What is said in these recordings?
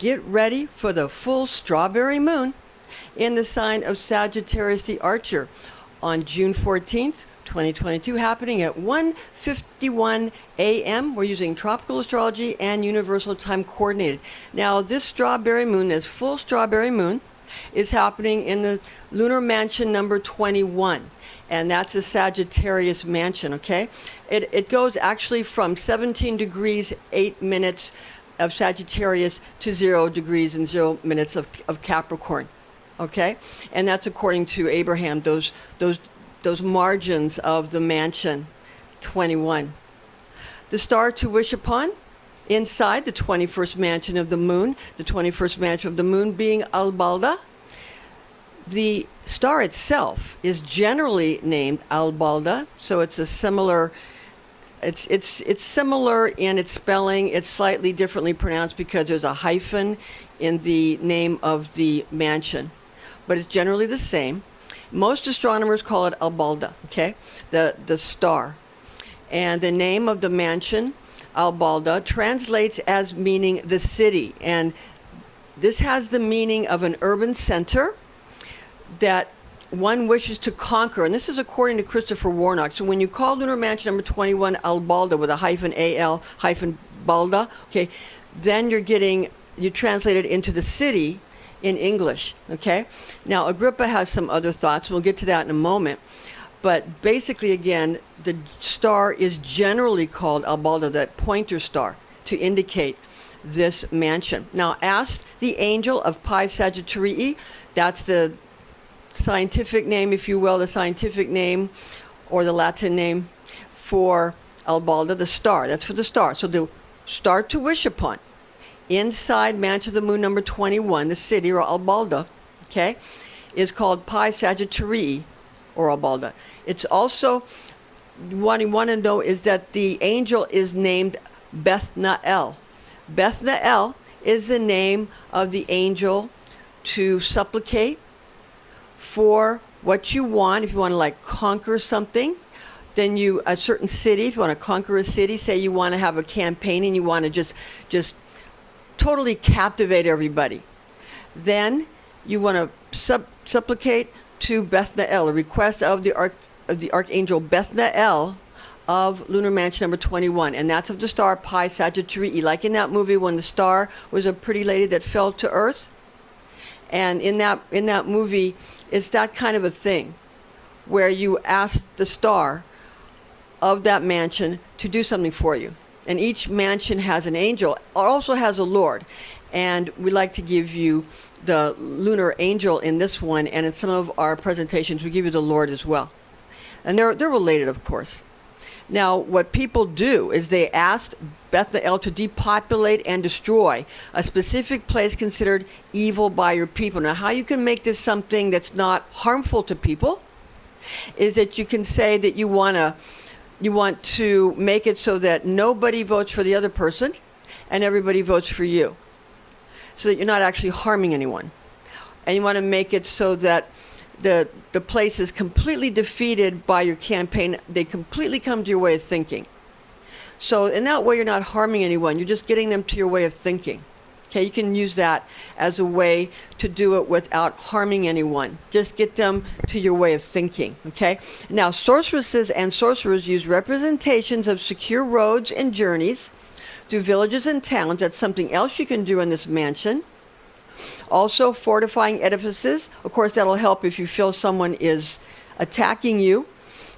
get ready for the full strawberry moon in the sign of Sagittarius the Archer on June 14th, 2022, happening at 1:51 a.m. We're using tropical astrology and universal time coordinated. Now, this strawberry moon, this full strawberry moon, is happening in the Lunar Mansion number 21. And that's a Sagittarius mansion, okay? It goes actually from 17 degrees, 8 minutes of Sagittarius to 0 degrees and 0 minutes of Capricorn, okay? And that's according to Abraham, those margins of the mansion 21. The star to wish upon inside the 21st mansion of the moon, the 21st mansion of the moon being Al-Baldah. The star itself is generally named Albaldah, so it's a similar. It's similar in its spelling. It's slightly differently pronounced because there's a hyphen in the name of the mansion, but it's generally the same. Most astronomers call it Albaldah, okay, the star, and the name of the mansion Al-Baldah translates as meaning the city, and this has the meaning of an urban center that one wishes to conquer, and this is according to Christopher Warnock. So when you call Lunar Mansion number 21 Al-Baldah with a hyphen AL hyphen Baldah, okay, then you translate it into the city in English, okay? Now, Agrippa has some other thoughts. We'll get to that in a moment. But basically, again, the star is generally called Albaldah, that pointer star, to indicate this mansion. Now, ask the Angel of Pi Sagittarii. That's the scientific name, if you will, the scientific name or the Latin name for Albaldah, the star. That's for the star. So the star to wish upon inside Mansion of the Moon number 21, the city, or Albaldah, okay, is called Pi Sagittarii or Albaldah. It's also, what you want to know is that the angel is named Bethnael. Bethnael is the name of the angel to supplicate for what you want. If you want to like conquer something, then a certain city, if you want to conquer a city, say you want to have a campaign and you want to just totally captivate everybody, then you want to supplicate to Bethnael, a request of the archangel Bethnael of Lunar Mansion number 21, and that's of the star Pi Sagittarii, like in that movie when the star was a pretty lady that fell to earth. And in that movie, it's that kind of a thing where you ask the star of that mansion to do something for you. And each mansion has an angel, also has a lord. And we like to give you the lunar angel in this one, and in some of our presentations, we give you the lord as well. And they're related, of course. Now, what people do is they asked Bethnael to depopulate and destroy a specific place considered evil by your people. Now, how you can make this something that's not harmful to people is that you can say that you want to make it so that nobody votes for the other person and everybody votes for you, so that you're not actually harming anyone. And you want to make it so that the place is completely defeated by your campaign. They completely come to your way of thinking. So in that way, you're not harming anyone. You're just getting them to your way of thinking. Okay, you can use that as a way to do it without harming anyone. Just get them to your way of thinking, okay? Now, sorceresses and sorcerers use representations of secure roads and journeys through villages and towns. That's something else you can do in this mansion. Also, fortifying edifices. Of course, that'll help if you feel someone is attacking you.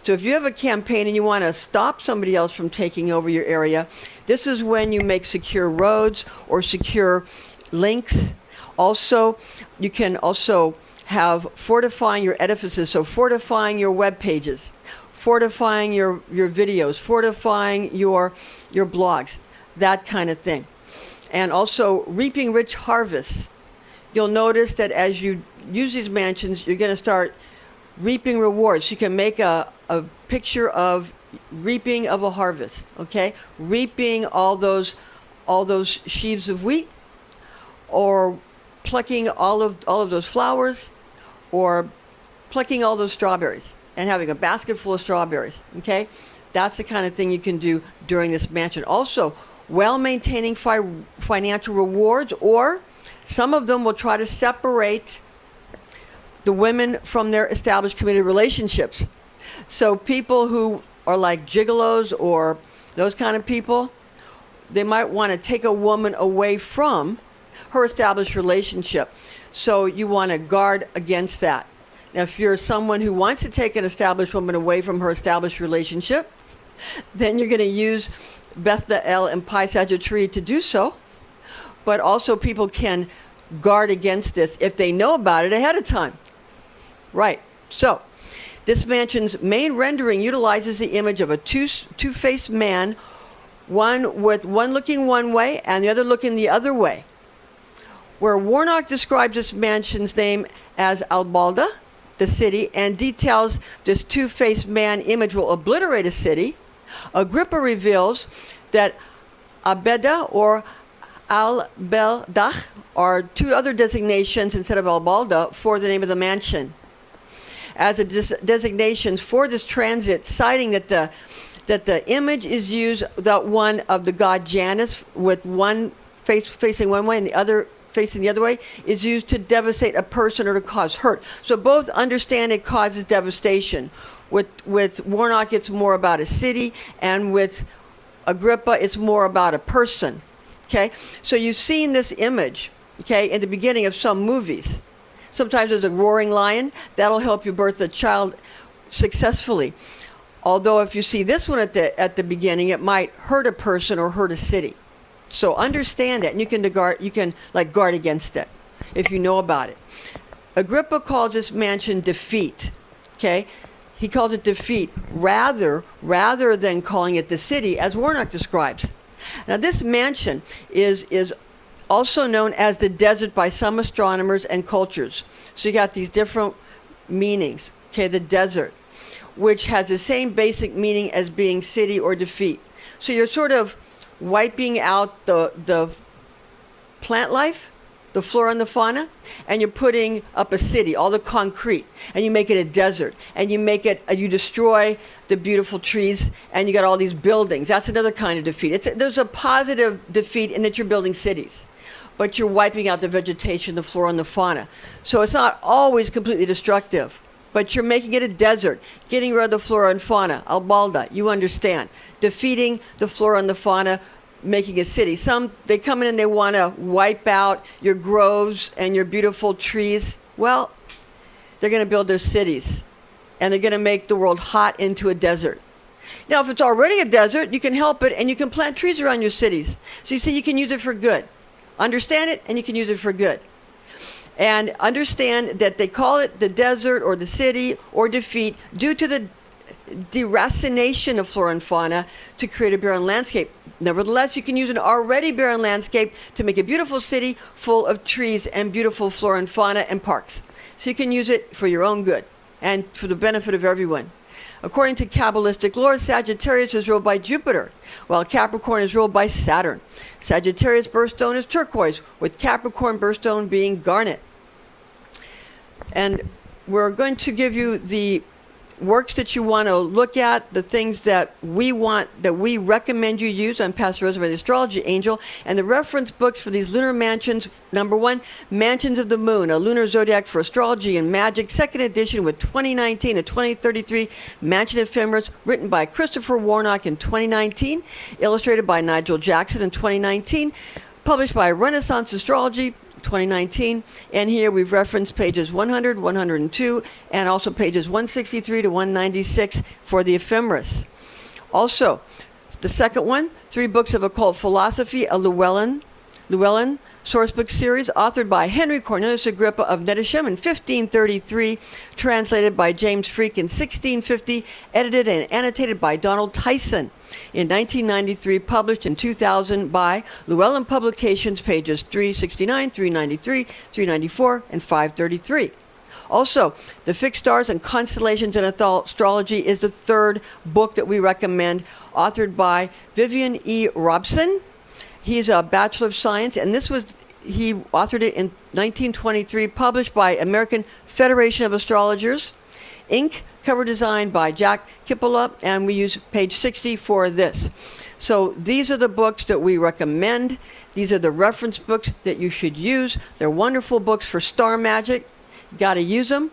So if you have a campaign and you want to stop somebody else from taking over your area, this is when you make secure roads or secure links. Also, you can also have fortifying your edifices, so fortifying your web pages, fortifying your videos, fortifying your blogs, that kind of thing. And also reaping rich harvests. You'll notice that as you use these mansions, you're going to start reaping rewards. You can make a picture of reaping of a harvest, okay? Reaping all those sheaves of wheat, or plucking all of those flowers, or plucking all those strawberries and having a basket full of strawberries, okay? That's the kind of thing you can do during this mansion. Also, maintaining financial rewards or Some of them will try to separate the women from their established committed relationships. So people who are like gigolos or those kind of people, they might want to take a woman away from her established relationship. So you want to guard against that. Now, if you're someone who wants to take an established woman away from her established relationship, then you're going to use Bethnael and Pi Sagittarii to do so. But also people can guard against this if they know about it ahead of time. Right. So this mansion's main rendering utilizes the image of a two-faced man, one looking one way and the other looking the other way. Where Warnock describes this mansion's name as Albaldah, the city, and details this two-faced man image will obliterate a city, Agrippa reveals that Abeda or Albeldach are two other designations instead of Albaldah for the name of the mansion. As the designations for this transit, citing that the image is used without one of the god Janus, with one face facing one way and the other facing the other way, is used to devastate a person or to cause hurt. So both understand it causes devastation. With Warnock, it's more about a city, and with Agrippa, it's more about a person. Okay, so you've seen this image, okay, in the beginning of some movies. Sometimes there's a roaring lion. That'll help you birth a child successfully. Although if you see this one at the beginning, it might hurt a person or hurt a city. So understand that, and you can guard against it if you know about it. Agrippa calls this mansion defeat. Okay, he calls it defeat rather than calling it the city, as Warnock describes. Now this mansion is also known as the desert by some astronomers and cultures. So you got these different meanings. Okay, the desert, which has the same basic meaning as being city or defeat. So you're sort of wiping out the plant life, the flora and the fauna, and you're putting up a city, all the concrete, and you make it a desert, and you destroy the beautiful trees, and you got all these buildings. That's another kind of defeat. There's a positive defeat in that you're building cities, but you're wiping out the vegetation, the flora and the fauna. So it's not always completely destructive, but you're making it a desert, getting rid of the flora and fauna, Albaldah, you understand. Defeating the flora and the fauna, making a city. They come in and they want to wipe out your groves and your beautiful trees. Well, they're going to build their cities, and they're going to make the world hot into a desert. Now, if it's already a desert, you can help it, and you can plant trees around your cities. So you see, you can use it for good. Understand it, and you can use it for good. And understand that they call it the desert or the city or defeat due to the deracination of flora and fauna to create a barren landscape. Nevertheless, you can use an already barren landscape to make a beautiful city full of trees and beautiful flora and fauna and parks. So you can use it for your own good and for the benefit of everyone. According to Kabbalistic lore, Sagittarius is ruled by Jupiter, while Capricorn is ruled by Saturn. Sagittarius birthstone is turquoise, with Capricorn birthstone being garnet. And we're going to give you the works that you want to look at, the things that we recommend you use on Past Resurrected Astrology, Angel, and the reference books for these lunar mansions. Number 1, Mansions of the Moon, a lunar zodiac for astrology and magic, second edition with 2019 to 2033 Mansion Ephemeris, written by Christopher Warnock in 2019, illustrated by Nigel Jackson in 2019, published by Renaissance Astrology, 2019, and here we've referenced pages 100, 102, and also pages 163 to 196 for the ephemeris. Also, the second one, 3 books of occult philosophy, a Llewellyn sourcebook series authored by Henry Cornelius Agrippa of Nettisham in 1533, translated by James Freak in 1650, edited and annotated by Donald Tyson in 1993, published in 2000 by Llewellyn Publications, pages 369, 393, 394, and 533. Also, The Fixed Stars and Constellations in Astrology is the third book that we recommend, authored by Vivian E. Robson. He's a Bachelor of Science, and he authored it in 1923, published by American Federation of Astrologers, Inc., cover design by Jack Kippola, and we use page 60 for this. So these are the books that we recommend These are the reference books that you should use. They're wonderful books for star magic. Got to use them.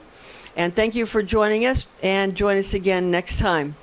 And thank you for joining us, and join us again next time.